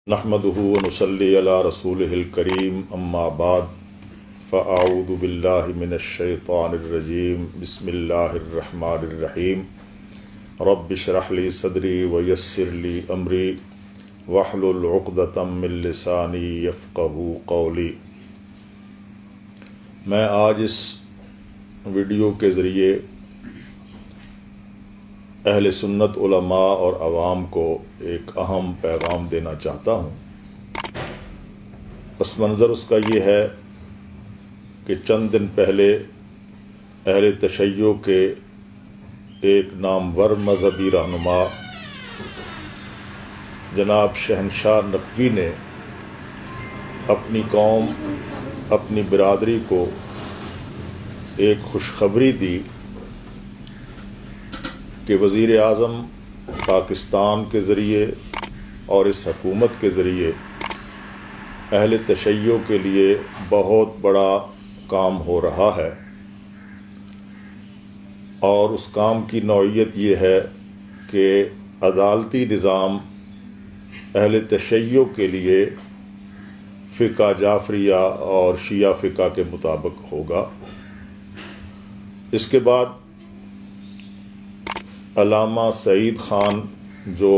نحمدہ ونصلی علی رسولہ الکریم اما بعد فاعوذ باللہ من الشیطان الرجیم بسم اللہ الرحمن الرحیم رب اشرح لی صدری ویسر لی امری واحلل عقدۃ من لسانی یفقہوا قولی۔ میں آج اس ویڈیو کے ذریعے اہل سنت علماء اور عوام کو ایک اہم پیغام دینا چاہتا ہوں۔ پس منظر اس کا یہ ہے کہ چند دن پہلے اہل تشیع کے ایک نامور مذہبی رہنما جناب شہنشاہ نقوی نے اپنی قوم، اپنی برادری کو ایک خوشخبری دی کہ وزیر اعظم پاکستان کے ذریعے اور اس حکومت کے ذریعے اہل تشیع کے لیے بہت بڑا کام ہو رہا ہے، اور اس کام کی نوعیت یہ ہے کہ عدالتی نظام اہل تشیع کے لیے فقہ جعفریہ اور شیعہ فقہ کے مطابق ہوگا۔ اس کے بعد علامہ سعید خان، جو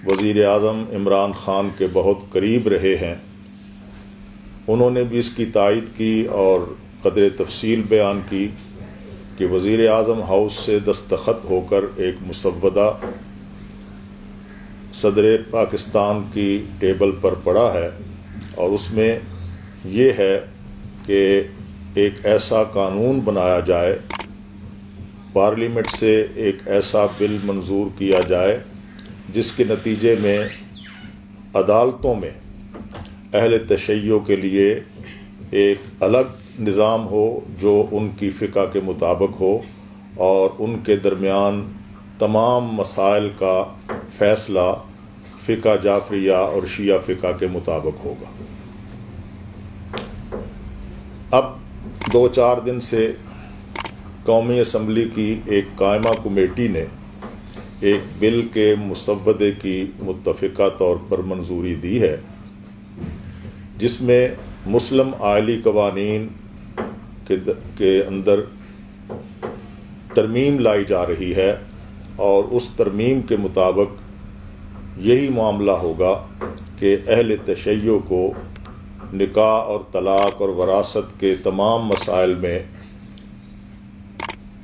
وزیر اعظم عمران خان کے بہت قریب رہے ہیں، انہوں نے بھی اس کی تائید کی اور قدر تفصیل بیان کی کہ وزیر اعظم ہاؤس سے دستخط ہو کر ایک مسودہ صدر پاکستان کی ٹیبل پر پڑا ہے، اور اس میں یہ ہے کہ ایک ایسا قانون بنایا جائے، پارلیمنٹ سے ایک ایسا بل منظور کیا جائے جس کے نتیجے میں عدالتوں میں اہل تشیع کے لیے ایک الگ نظام ہو جو ان کی فقہ کے مطابق ہو، اور ان کے درمیان تمام مسائل کا فیصلہ فقہ جعفریہ اور شیعہ فقہ کے مطابق ہوگا۔ اب 2-4 دن سے قومی اسمبلی کی ایک قائمہ کمیٹی نے ایک بل کے مسودے کی متفقہ طور پر منظوری دی ہے، جس میں مسلم آئلی قوانین کے اندر ترمیم لائی جا رہی ہے، اور اس ترمیم کے مطابق یہی معاملہ ہوگا کہ اہل تشیع کو نکاح اور طلاق اور وراثت کے تمام مسائل میں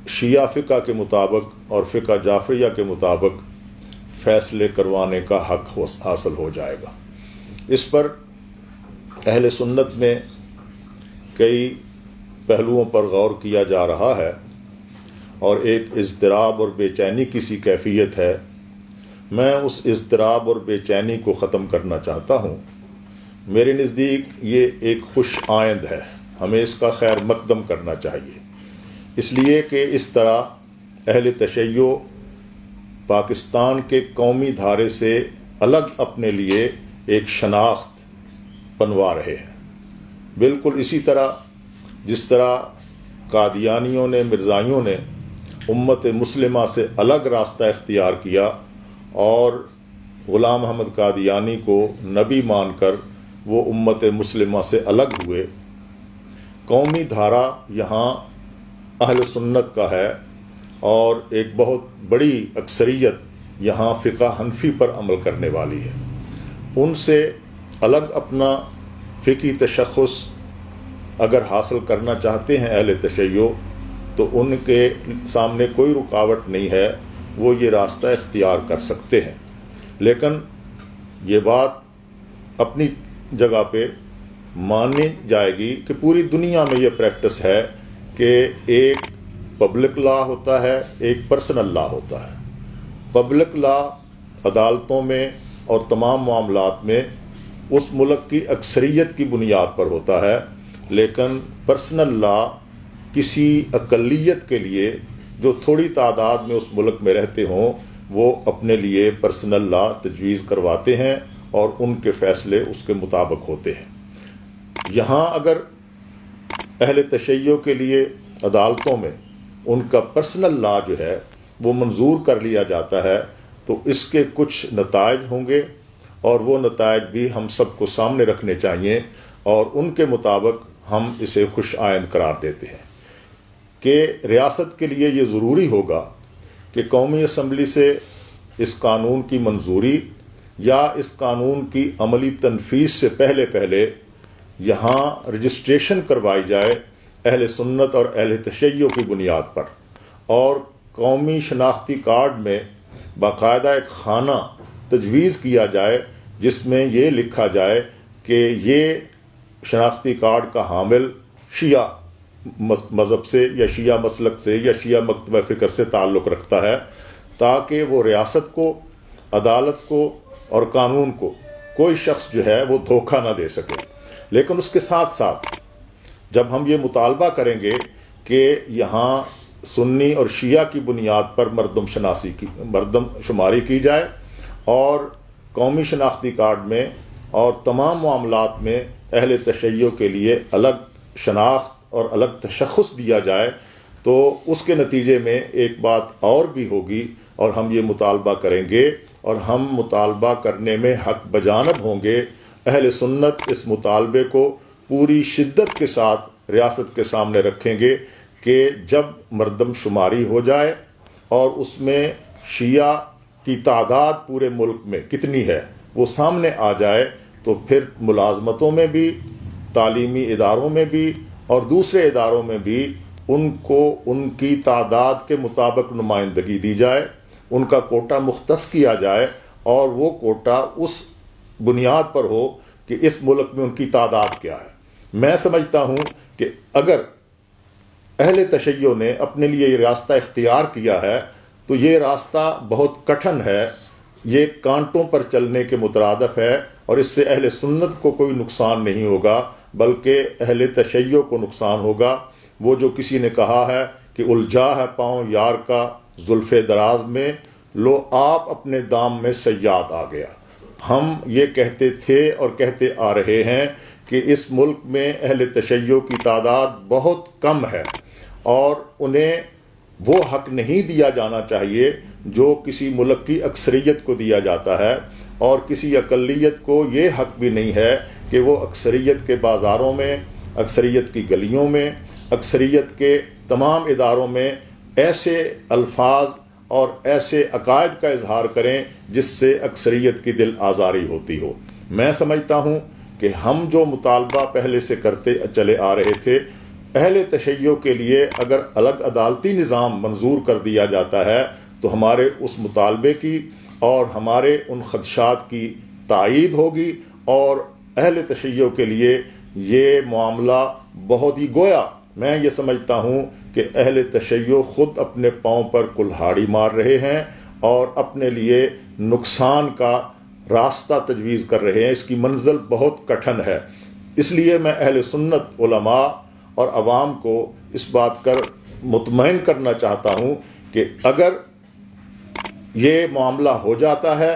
شیعہ فقہ کے مطابق اور فقہ جعفریہ کے مطابق فیصلے کروانے کا حق حاصل ہو جائے گا۔ اس پر اہل سنت میں کئی پہلوؤں پر غور کیا جا رہا ہے، اور ایک اضطراب اور بے چینی کی سی کیفیت ہے۔ میں اس اضطراب اور بے چینی کو ختم کرنا چاہتا ہوں۔ میرے نزدیک یہ ایک خوش آئند ہے، ہمیں اس کا خیر مقدم کرنا چاہیے، اس لیے کہ اس طرح اہل تشیع پاکستان کے قومی دھارے سے الگ اپنے لیے ایک شناخت بنوا رہے ہیں، بالکل اسی طرح جس طرح قادیانیوں نے، مرزائیوں نے امت مسلمہ سے الگ راستہ اختیار کیا اور غلام محمد قادیانی کو نبی مان کر وہ امت مسلمہ سے الگ ہوئے۔ قومی دھارا یہاں اہل سنت کا ہے، اور ایک بہت بڑی اکثریت یہاں فقہ حنفی پر عمل کرنے والی ہے۔ ان سے الگ اپنا فقہی تشخص اگر حاصل کرنا چاہتے ہیں اہل تشیع، تو ان کے سامنے کوئی رکاوٹ نہیں ہے، وہ یہ راستہ اختیار کر سکتے ہیں۔ لیکن یہ بات اپنی جگہ پہ مانی جائے گی کہ پوری دنیا میں یہ پریکٹس ہے کہ ایک پبلک لا ہوتا ہے، ایک پرسنل لا ہوتا ہے۔ پبلک لا عدالتوں میں اور تمام معاملات میں اس ملک کی اکثریت کی بنیاد پر ہوتا ہے، لیکن پرسنل لا کسی اقلیت کے لیے جو تھوڑی تعداد میں اس ملک میں رہتے ہوں، وہ اپنے لیے پرسنل لا تجویز کرواتے ہیں، اور ان کے فیصلے اس کے مطابق ہوتے ہیں۔ یہاں اگر اہل تشیع کے لیے عدالتوں میں ان کا پرسنل لا جو ہے وہ منظور کر لیا جاتا ہے، تو اس کے کچھ نتائج ہوں گے، اور وہ نتائج بھی ہم سب کو سامنے رکھنے چاہیے، اور ان کے مطابق ہم اسے خوش آئند قرار دیتے ہیں کہ ریاست کے لیے یہ ضروری ہوگا کہ قومی اسمبلی سے اس قانون کی منظوری یا اس قانون کی عملی تنفیذ سے پہلے یہاں رجسٹریشن کروائی جائے اہل سنت اور اہل تشیع کی بنیاد پر، اور قومی شناختی کارڈ میں باقاعدہ ایک خانہ تجویز کیا جائے جس میں یہ لکھا جائے کہ یہ شناختی کارڈ کا حامل شیعہ مذہب سے یا شیعہ مسلک سے یا شیعہ مکتبہ فکر سے تعلق رکھتا ہے، تاکہ وہ ریاست کو، عدالت کو اور قانون کو کوئی شخص جو ہے وہ دھوکہ نہ دے سکے۔ لیکن اس کے ساتھ ساتھ جب ہم یہ مطالبہ کریں گے کہ یہاں سنی اور شیعہ کی بنیاد پر مردم شماری کی جائے، اور قومی شناختی کارڈ میں اور تمام معاملات میں اہل تشیع کے لیے الگ شناخت اور الگ تشخص دیا جائے، تو اس کے نتیجے میں ایک بات اور بھی ہوگی، اور ہم یہ مطالبہ کریں گے اور ہم مطالبہ کرنے میں حق بجانب ہوں گے۔ اہل سنت اس مطالبے کو پوری شدت کے ساتھ ریاست کے سامنے رکھیں گے کہ جب مردم شماری ہو جائے اور اس میں شیعہ کی تعداد پورے ملک میں کتنی ہے وہ سامنے آ جائے، تو پھر ملازمتوں میں بھی، تعلیمی اداروں میں بھی اور دوسرے اداروں میں بھی ان کو ان کی تعداد کے مطابق نمائندگی دی جائے، ان کا کوٹا مختص کیا جائے، اور وہ کوٹا اس بنیاد پر ہو کہ اس ملک میں ان کی تعداد کیا ہے۔ میں سمجھتا ہوں کہ اگر اہل تشیع نے اپنے لیے یہ راستہ اختیار کیا ہے تو یہ راستہ بہت کٹھن ہے، یہ کانٹوں پر چلنے کے مترادف ہے، اور اس سے اہل سنت کو کوئی نقصان نہیں ہوگا بلکہ اہل تشیع کو نقصان ہوگا۔ وہ جو کسی نے کہا ہے کہ الجھا ہے پاؤں یار کا زلف دراز میں، لو آپ اپنے دام میں صیاد آ گیا۔ ہم یہ کہتے تھے اور کہتے آ رہے ہیں کہ اس ملک میں اہل تشیع کی تعداد بہت کم ہے، اور انہیں وہ حق نہیں دیا جانا چاہیے جو کسی ملک کی اکثریت کو دیا جاتا ہے، اور کسی اقلیت کو یہ حق بھی نہیں ہے کہ وہ اکثریت کے بازاروں میں، اکثریت کی گلیوں میں، اکثریت کے تمام اداروں میں ایسے الفاظ اور ایسے عقائد کا اظہار کریں جس سے اکثریت کی دل آزاری ہوتی ہو۔ میں سمجھتا ہوں کہ ہم جو مطالبہ پہلے سے کرتے چلے آ رہے تھے، اہل تشیع کے لیے اگر الگ عدالتی نظام منظور کر دیا جاتا ہے تو ہمارے اس مطالبے کی اور ہمارے ان خدشات کی تائید ہوگی، اور اہل تشیع کے لیے یہ معاملہ بہت ہی گویا میں یہ سمجھتا ہوں کہ اہل تشیع خود اپنے پاؤں پر کلہاڑی مار رہے ہیں اور اپنے لیے نقصان کا راستہ تجویز کر رہے ہیں۔ اس کی منزل بہت کٹھن ہے۔ اس لیے میں اہل سنت، علماء اور عوام کو اس بات کر مطمئن کرنا چاہتا ہوں کہ اگر یہ معاملہ ہو جاتا ہے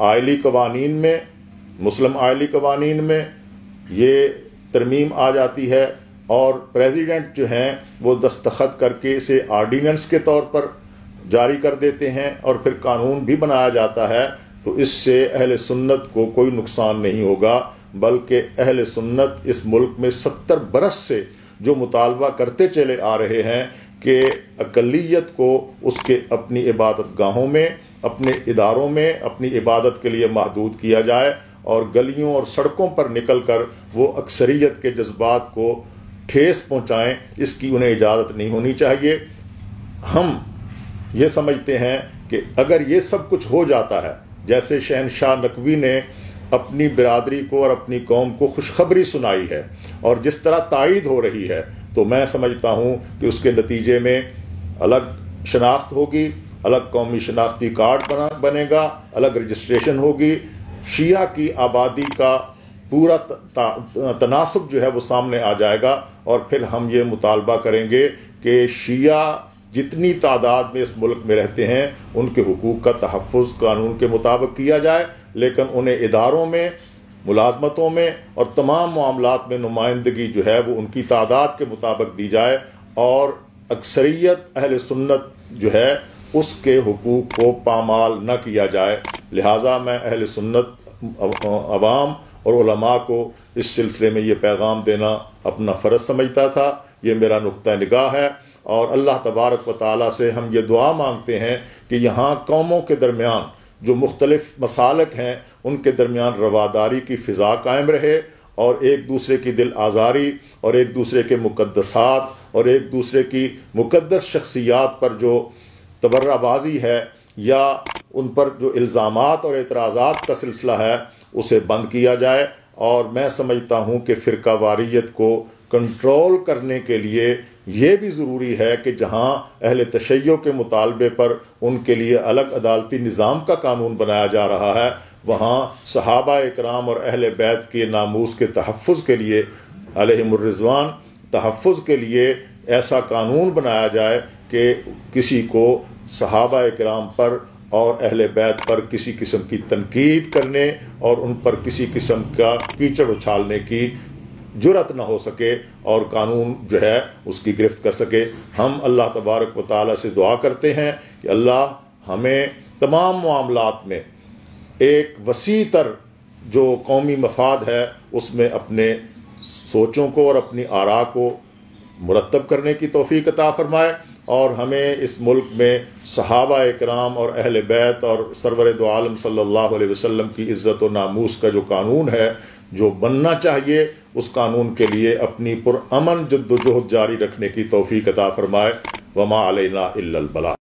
آئلی قوانین میں، مسلم آئلی قوانین میں یہ ترمیم آ جاتی ہے، اور پریزیڈنٹ جو ہیں وہ دستخط کر کے اسے آرڈیننس کے طور پر جاری کر دیتے ہیں اور پھر قانون بھی بنایا جاتا ہے، تو اس سے اہل سنت کو کوئی نقصان نہیں ہوگا، بلکہ اہل سنت اس ملک میں 70 برس سے جو مطالبہ کرتے چلے آ رہے ہیں کہ اقلیت کو اس کے اپنی عبادت گاہوں میں، اپنے اداروں میں اپنی عبادت کے لیے محدود کیا جائے، اور گلیوں اور سڑکوں پر نکل کر وہ اکثریت کے جذبات کو ٹھیس پہنچائیں، اس کی انہیں اجازت نہیں ہونی چاہیے۔ ہم یہ سمجھتے ہیں کہ اگر یہ سب کچھ ہو جاتا ہے، جیسے شہنشاہ نقوی نے اپنی برادری کو اور اپنی قوم کو خوشخبری سنائی ہے اور جس طرح تائید ہو رہی ہے، تو میں سمجھتا ہوں کہ اس کے نتیجے میں الگ شناخت ہوگی، الگ قومی شناختی کارڈ بنے گا، الگ رجسٹریشن ہوگی، شیعہ کی آبادی کا پورا تناسب جو ہے وہ سامنے آ جائے گا، اور پھر ہم یہ مطالبہ کریں گے کہ شیعہ جتنی تعداد میں اس ملک میں رہتے ہیں ان کے حقوق کا تحفظ قانون کے مطابق کیا جائے، لیکن انہیں اداروں میں، ملازمتوں میں اور تمام معاملات میں نمائندگی جو ہے وہ ان کی تعداد کے مطابق دی جائے، اور اکثریت اہل سنت جو ہے اس کے حقوق کو پامال نہ کیا جائے۔ لہٰذا میں اہل سنت عوام اور علماء کو اس سلسلے میں یہ پیغام دینا اپنا فرض سمجھتا تھا۔ یہ میرا نقطہ نگاہ ہے، اور اللہ تبارک و تعالیٰ سے ہم یہ دعا مانگتے ہیں کہ یہاں قوموں کے درمیان جو مختلف مسالک ہیں ان کے درمیان رواداری کی فضا قائم رہے، اور ایک دوسرے کی دل آزاری اور ایک دوسرے کے مقدسات اور ایک دوسرے کی مقدس شخصیات پر جو تبرہ بازی ہے یا ان پر جو الزامات اور اعتراضات کا سلسلہ ہے اسے بند کیا جائے۔ اور میں سمجھتا ہوں کہ فرقہ واریت کو کنٹرول کرنے کے لیے یہ بھی ضروری ہے کہ جہاں اہل تشیع کے مطالبے پر ان کے لیے الگ عدالتی نظام کا قانون بنایا جا رہا ہے، وہاں صحابہ اکرام اور اہل بیت کے ناموس کے تحفظ کے لیے علیہم الرضوان تحفظ کے لیے ایسا قانون بنایا جائے کہ کسی کو صحابہ اکرام پر اور اہل بیت پر کسی قسم کی تنقید کرنے اور ان پر کسی قسم کا کیچڑ اچھالنے کی جرأت نہ ہو سکے، اور قانون جو ہے اس کی گرفت کر سکے۔ ہم اللہ تبارک و تعالیٰ سے دعا کرتے ہیں کہ اللہ ہمیں تمام معاملات میں ایک وسیع تر جو قومی مفاد ہے اس میں اپنے سوچوں کو اور اپنی آراء کو مرتب کرنے کی توفیق عطا فرمائے، اور ہمیں اس ملک میں صحابہ اکرام اور اہل بیت اور سرور دو عالم صلی اللہ علیہ وسلم کی عزت و ناموس کا جو قانون ہے جو بننا چاہیے، اس قانون کے لیے اپنی پرامن جد و جہد جاری رکھنے کی توفیق عطا فرمائے۔ وما علینا الا البلاغ۔